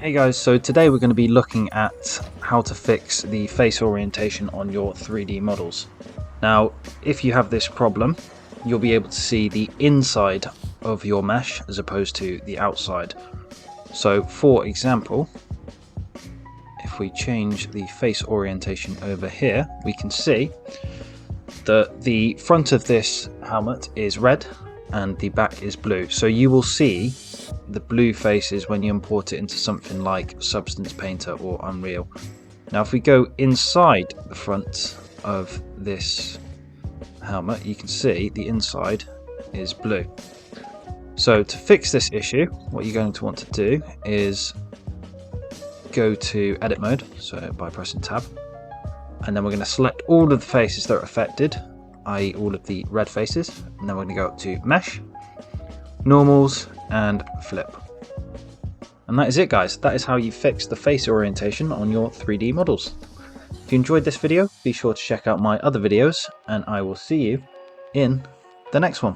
Hey guys, so today we're going to be looking at how to fix the face orientation on your 3D models. Now, if you have this problem, you'll be able to see the inside of your mesh as opposed to the outside. So for example, if we change the face orientation over here, we can see that the front of this helmet is red and the back is blue. So you will see the blue faces when you import it into something like Substance Painter or Unreal. Now if we go inside the front of this helmet, you can see the inside is blue. So to fix this issue, what you're going to want to do is go to edit mode, so by pressing tab, and then we're going to select all of the faces that are affected, i.e. all of the red faces, and then we're going to go up to mesh, normals and flip. And that is it, guys. That is how you fix the face orientation on your 3D models. If you enjoyed this video, be sure to check out my other videos, and I will see you in the next one.